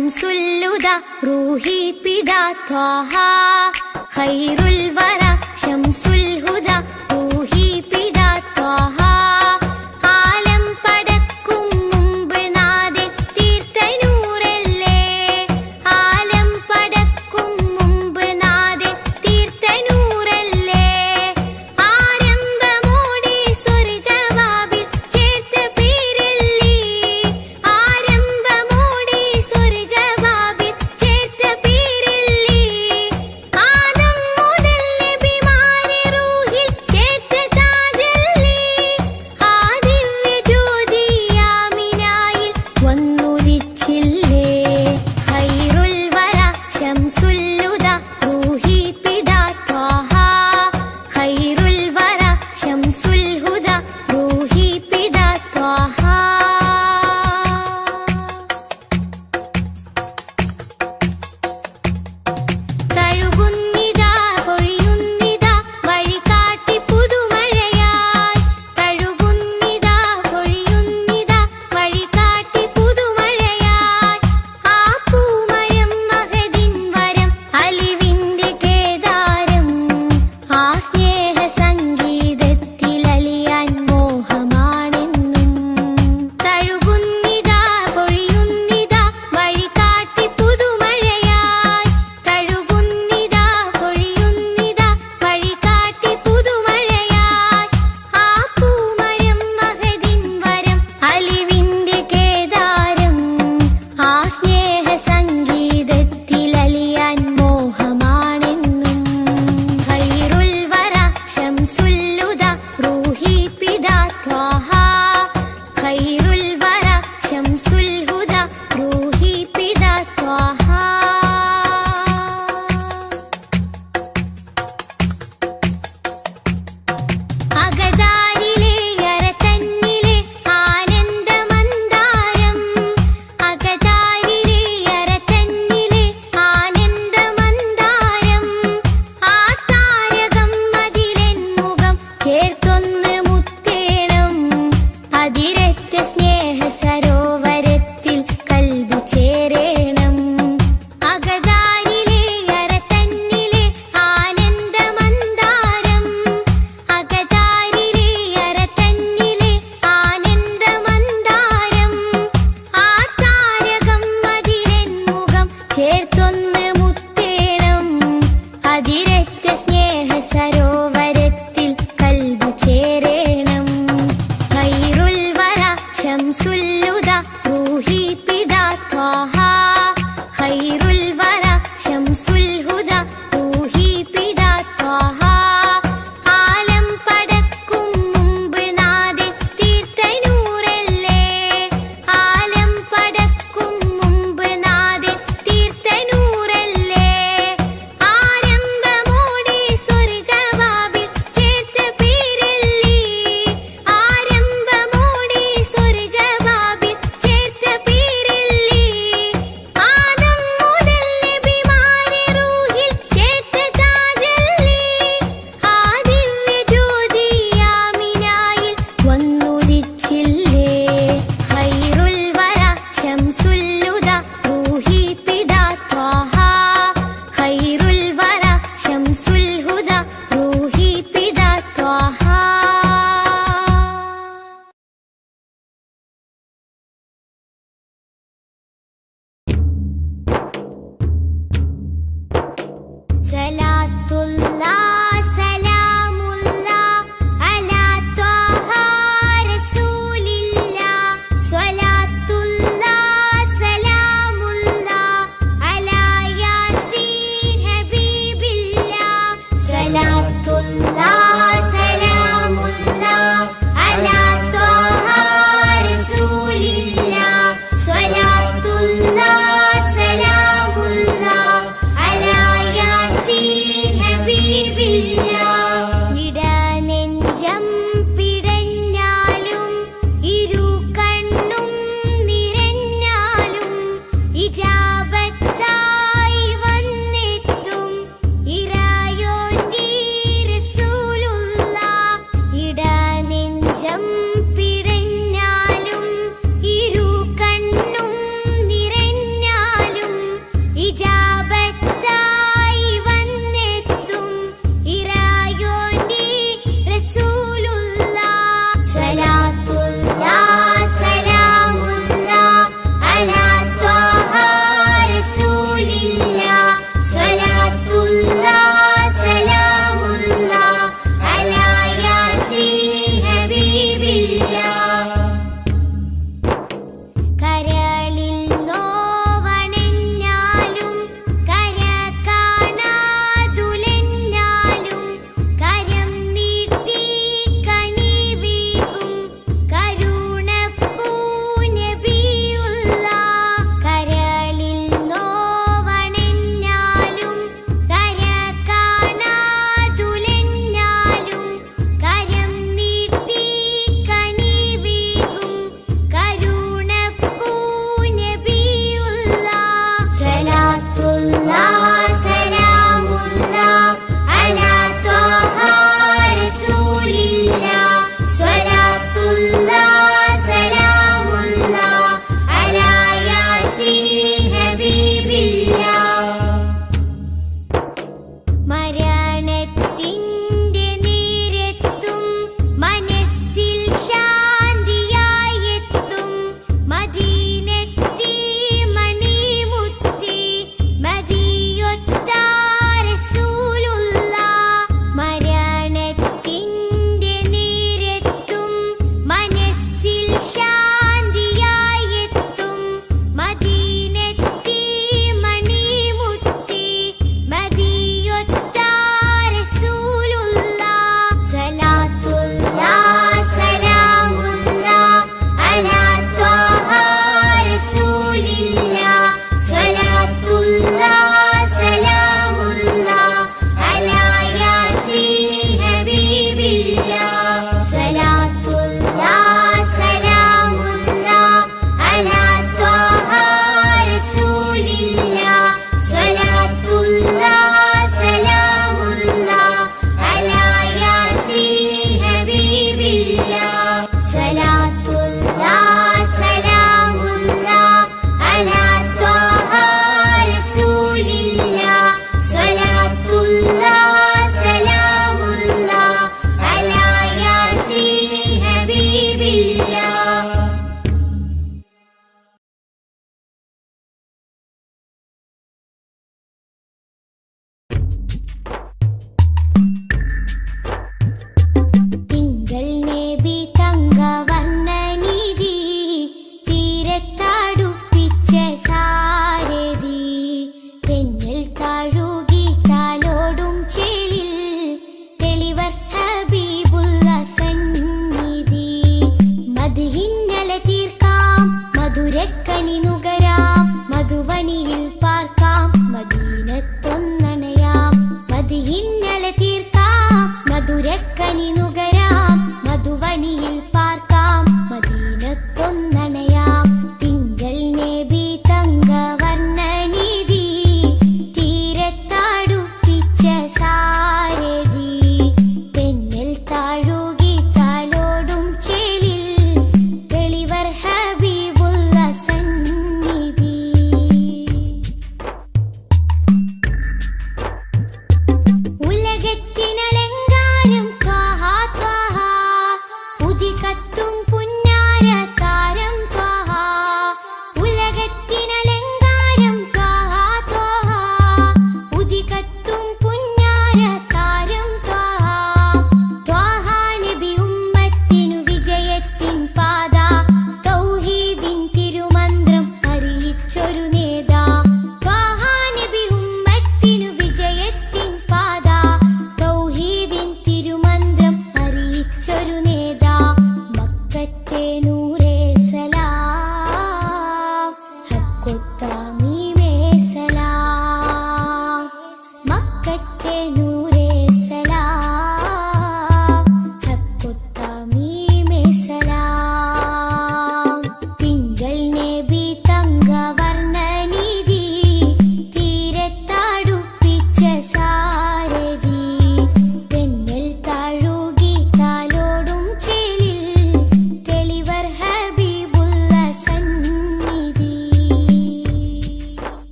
ശംസുല്ലുദ റൂഹി പിതാ ത്വാഹ ഖൈറുൽ വറ ശംസുൽ ഹുദ റൂഹി പിതാ ത്വാഹ ആലം പടക്കും മുമ്പ് നാഥൻ തീർത്ത നൂറല്ലേ ആലം പടക്കും മുമ്പ് നാഥൻ തീർത്ത നൂറല്ലേ ആരംഭമോടെ സ്വർഗവാവിൽ ചേർത്ത പേരല്ലേ ആരംഭമോടെ സ്വർഗവാവിൽ ചേർത്ത പേരല്ലേ ആദം മുതൽ നബിമാരെ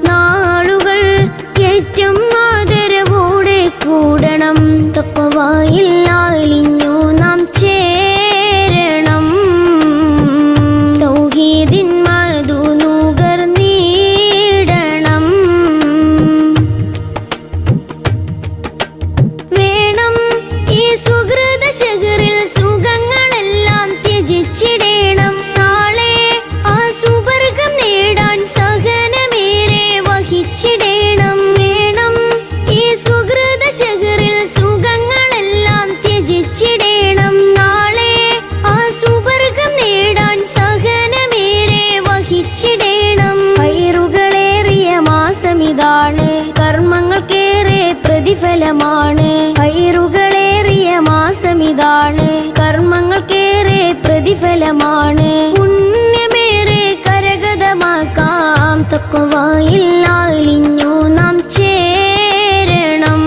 നാളുകൾ ഏറ്റവും ആദരവോടെ കൂടണം. തഖ്വയിൽ അലിഞ്ഞു നാം ചേരണം. തൗഹീദിൻ മധു നുകർന്നിടണം. വേണം ഈ സുഹൃത ശഹറിൽ സുഖങ്ങളെല്ലാം ത്യജിച്ചിടേണം. നാളെ ആ സുവർഗം നേടാൻ സഹനമേറെ വഹിച്ചിടേണം. വേണം ഈ സുഹൃത ശഹറിൽ സുഖങ്ങളെല്ലാം ത്യജിച്ചിടേണം. നാളെ ആ സുവർഗം നേടാൻ സഹനമേറെ വഹിച്ചിടേണം. ഹൈറുകളേറിയ മാസമിതാണ്, കർമ്മങ്ങൾക്കേറെ പ്രതിഫലമാണ്. ഹൈറുകളേറിയ മാസമിതാണ്, കർമ്മങ്ങൾക്കേറെ പ്രതിഫലമാണ്. പുണ്യമേറെ കരഗതമാക്കാം. തഖ്വയിൽ അലിഞ്ഞു നാം ചേരണം.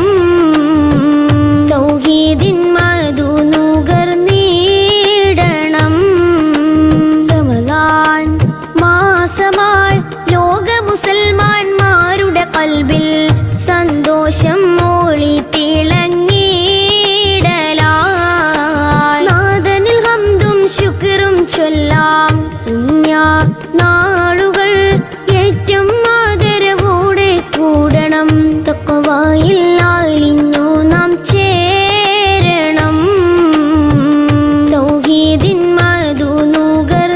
തൗഹീദിൻ മധു നുകർന്നിടണം. റമദാൻ മാസമായി ലോക മുസൽമാന്മാരുടെ ഖൽബിൽ സന്തോഷം മോളി തിളങ്ങിടലായി. നാദനിൽ ഹംദും ശുക്റും ചൊല്ലാം. പുണ്യ നാളുകൾ ഏറ്റവും ആദരവോടെ കൂടണം. തഖ്വയിൽ അലിഞ്ഞു നാം ചേരണം. തൗഹീദിൻ മധു നുകർന്നിടണം.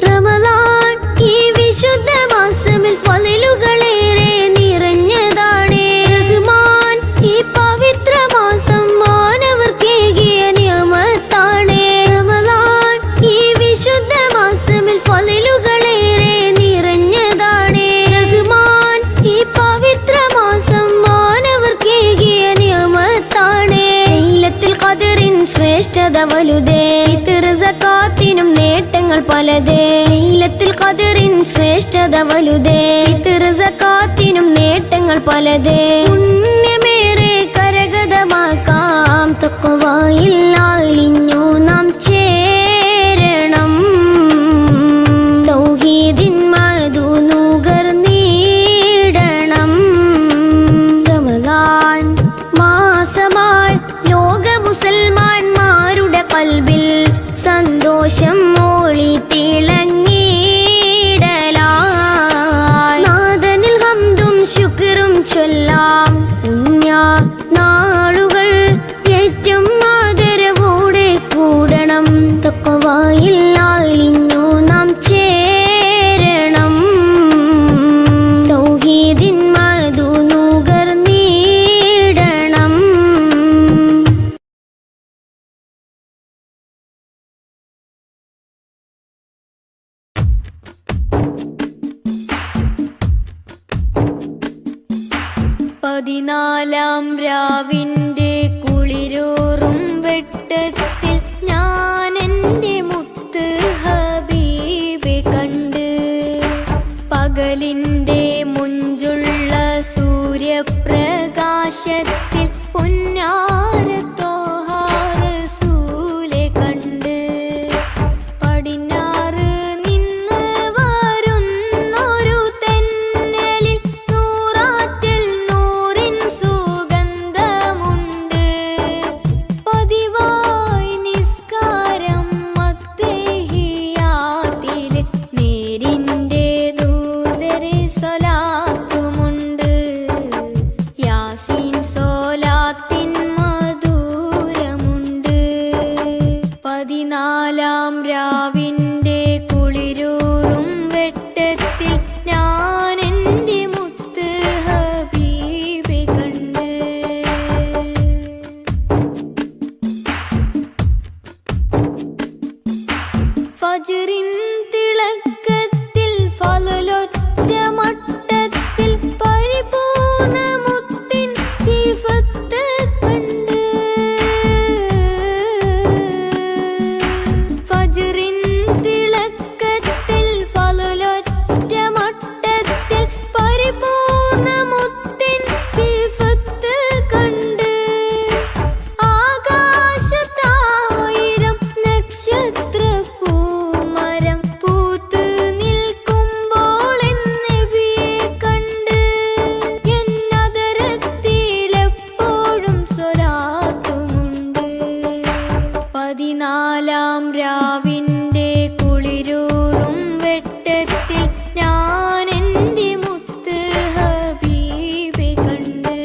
റമദാൻ ഈ വിശുദ്ധ മാസമിൽ ഫളിലുകളേറെ നിറഞ്ഞതാണ്. റഹ്മാൻ ഈ പവിത്ര മാസം മാനവർക്കേകിയ നിയമത്താണ്. റമദാൻ ഈ വിശുദ്ധ മാസമിൽ ഫളിലുകളേറെ നിറഞ്ഞതാണ്. റഹ്മാൻ ഈ പവിത്ര മാസം മാനവർക്കേകിയ നിയമത്താണ്. ലൈലത്തുൽ ഖദറിൻ ശ്രേഷ്ഠത വലുതേ, സകാത്തിനും നേട്ടങ്ങൾ പലതേ. ലൈലത്തുൽ ഖദറിൻ ശ്രേഷ്ഠത വലുതേ, സകാത്തിനും നേട്ടങ്ങൾ പലതേ. പുണ്യമേറെ കരഗതമാക്കാം. തഖ്വയിൽ അലിഞ്ഞു നാം ചേരണം. തൗഹീദിൻ മധു നുകർന്നിടണം. റമദാൻ മാസമായി ലോക മുസൽമാന്മാരുടെ ഖൽബിൽ സന്തോഷം മോളി തിളങ്ങിടലായി. നാദനിൽ ഹംദും ശുക്റും ചൊല്ലാം. പുണ്യ നാളുകൾ ഏറ്റവും ആദരവോടെ കൂടണം. തഖ്വയിൽ അലിഞ്ഞു നാം ചേരണം. തൗഹീദിൻ മധു നുകർന്നിടണം. പതിനാലാം രാവിന്റെ കുളിരൂറും വെട്ടത്തിൽ ഞാൻ എൻ്റെ മുത്ത് ഹബീബെ കണ്ട്. പകലിൻ്റെ മുഞ്ചുള്ള സൂര്യപ്രകാശത്തിൽ പൊന്നാര ത്വാഹ റസൂലെ കണ്ട്. പടിഞ്ഞാറ് നിന്ന് വരുന്നൊരു തെന്നലിൽ നൂറാറ്റിൽ നൂറിൻ സുഗന്ധമുണ്ട്. പതിവായി നിസ്കാരം അത്തഹിയാത്തില് നേരിൻ്റെ ദൂതരെ സ്വലാത്തുമുണ്ട്. യാസീൻ സ്വലാത്തിൻ മധുരമുണ്ട്. പതിനാലാം രാവിന്റെ കുളിരൂറും വെട്ടത്തിൽ ഞാൻ എൻ്റെ മുത്ത് ഹബീബെ കണ്ട്. ഫജ്റിൻ തിളക്കത്തിൽ ഫളലൊറ്റ മട്ടത്തിൽ പരിപൂർണ മുത്തിൻ സിഫത്ത് കണ്ട്. ഫജ്റിൻ തിളക്കത്തിൽ ഫളലൊറ്റ മട്ടത്തിൽ പരിപൂർണ മുത്തിൻ സിഫത്ത് കണ്ട്. ആകാശത്തായിരം നക്ഷത്ര പതിനാലാം രാവിൻ്റെ കുളിരൂറും വെട്ടത്തിൽ ഞാൻ എൻ്റെ മുത്ത് ഹബീബെ കണ്ട്.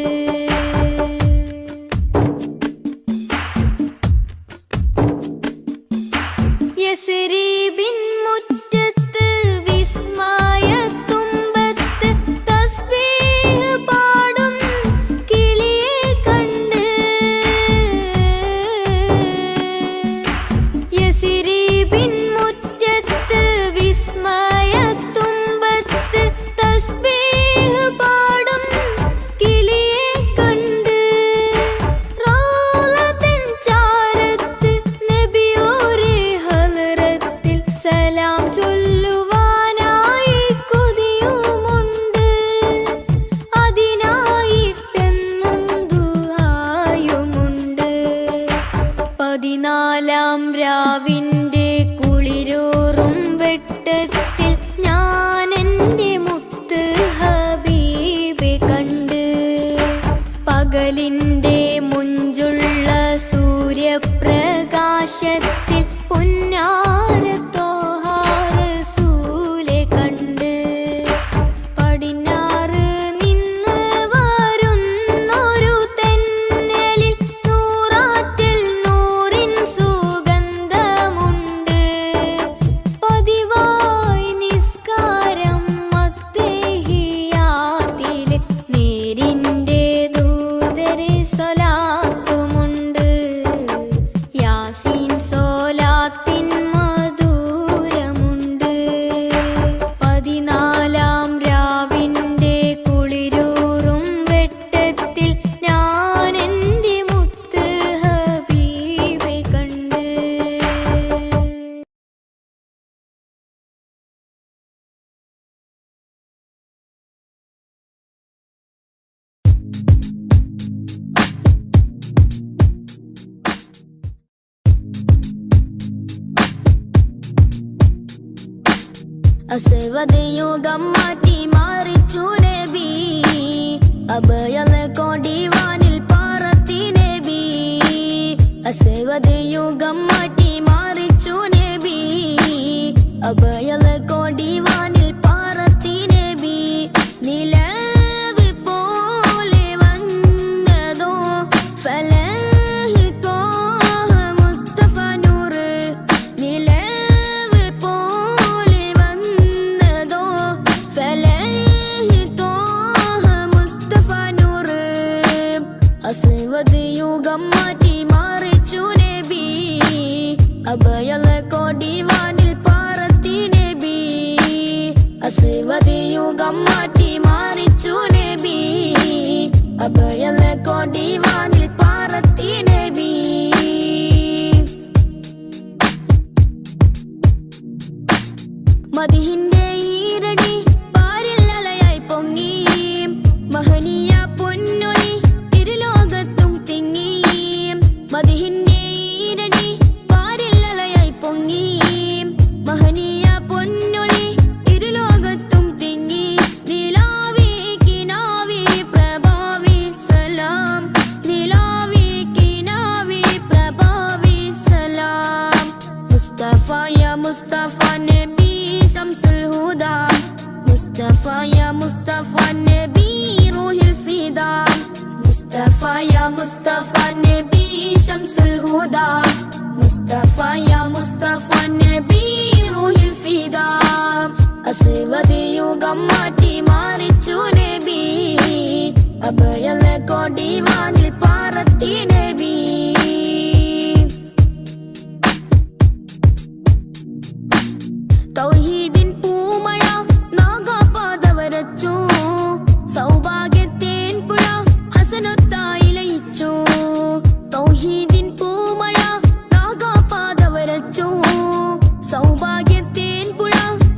യസ്രീബിൻ മുറ്റത്ത് വിസ്മയത്തുമ്പത്ത് തസ്ബീഹ് പാടും കിളിയെ കണ്ട്. യസ്രീബിൻ മുറ്റത്ത് വിസ്മയത്തുമ്പത്ത് തസ്ബീഹ് പാടും കിളിയെ കണ്ട്. റൗളത്തിൻ ചാരത്ത് നബിയോരെ ഹളറത്തിൽ സലാം ചൊല്ലുവാനായി കൊതിയുമുണ്ട്. അതിനായിട്ടെന്നും ദുആയുമുണ്ട്. പതിനാലാം രാവിൻ്റെ കുളിരൂറും വെട്ടത്തിൽ ഞാൻ എൻ്റെ മുത്ത് ഹബീബെ കണ്ട്. പകലിൻ്റെ മുഞ്ചുള്ള സൂര്യപ്രകാശത്തിൽ പൊന്നാര ത്വാഹ റസൂലെ കണ്ട്. പടിഞ്ഞാറ് നിന്ന് വരുന്നൊരു തെന്നലിൽ നൂറാറ്റിൽ നൂറിൻ സുഗന്ധമുണ്ട്. പതിവായി നിസ്കാരം മത്തേഹിയാത്തില് നേരിൻ്റെ ദൂതരെ സ്വലാത്തുമുണ്ട്. യാസീൻ സ്വലാത്തിൻ മധുരമുണ്ട്. പതിനാലാം രാവിൻ്റെ കുളിരൂറും വെട്ടത്തിൽ ഞാൻ എൻ്റെ മുത്ത് ഹബീബെ കണ്ട്. അസ്വദയുഗം മാറ്റി മാറിച്ചു നബി. അഭയലെ കൊടിവാനിൽ പാറത്തി നബി. അസ്വദയുഗം മാറ്റി മാറിച്ചു നബി. അഭയലെ കൊടിവാനിൽ പാറത്തി നബി. നിലവ് പോലെ വന്നതോ ഫലഹി ത്വാഹ മുസ്തഫ നൂറ്. നിലവ് പോലെ വന്നതോ ഫലഹി ത്വാഹ മുസ്തഫ നൂറ്. അസ്വദ് യുഗം മാറ്റി മാറിച്ചു നബി. അഭയലെ കൊടിവാനിൽ പാറത്തി നബി. അസ്വദ് യുഗം മാറ്റി മാറിച്ചു നബി. അഭയലെ കൊടിവാനിൽ പാറത്തി നബി. മദിഹിന്റെ ഈരടി പാരിൽ അലയായി പൊങ്ങി. മഹനീയ പൊന്നൊളി ഇരുലോകത്തും തിങ്ങി. മദിഹിന്റെ ഈരടി പാരിൽ അലയായി പൊങ്ങി. മഹനീയ പൊന്നൊളി ഇരുലോകത്തും തിങ്ങി. നിലാവി കിനാവി പ്രഭാവി സലാം. നിലാവി കിനാവി പ്രഭാവി സലാം. മുസ്തഫ യാ മുസ്തഫ നബി ശംസുൽ ഹുദാ. മുസ്തഫ യാ മുസ്തഫ നബി റൂഹിൽ ഫിദാ. മുസ്തഫ യാ മുസ്തഫ നബി ശംസുൽ ഹുദാ. മുസ്തഫ യാ മുസ്തഫ നബി റൂഹിൽ ഫിദാ. അസ്വദ് യുഗം മാറ്റി മാറിച്ചു നബി. അഭയലെ കൊടിവാനിൽ പാറത്തി നബി. തൗഹീദിൻ പൂമഴ നാഗാപാദവരച്ചു. സൗഭാഗ്യത്തേൻ പുഴ ഹസനത്തായി ലയിച്ചു. തൗഹീദിൻ പൂമഴ നാഗാപാദവരച്ചു. സൗഭാഗ്യത്തേൻ പുഴ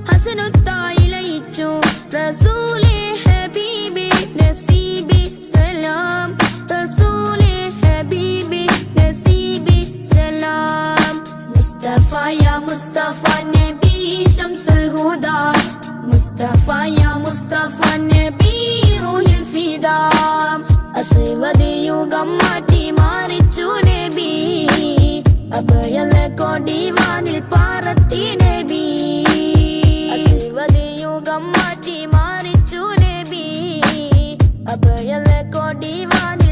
ഹസനത്തായി ലയിച്ചു. റസൂലേ ഹബീബി നസീബി സലാം. റസൂലേ ഹബീബി നസീബി സലാം. മുസ്തഫ യാ മുസ്തഫ നബി ശംസുൽ ഹുദാ. മുസ്തഫ യാ മുസ്തഫ നബി റൂഹിൽ ഫിദാ. അസ്വദ് യുഗം മാറ്റി മാറിച്ചു നബി. അഭയലെ കൊടിവാനിൽ പാറത്തി നബി യുഗം മാറ്റി മാറിച്ചു നബി അഭയലെ കൊടിവാനിൽ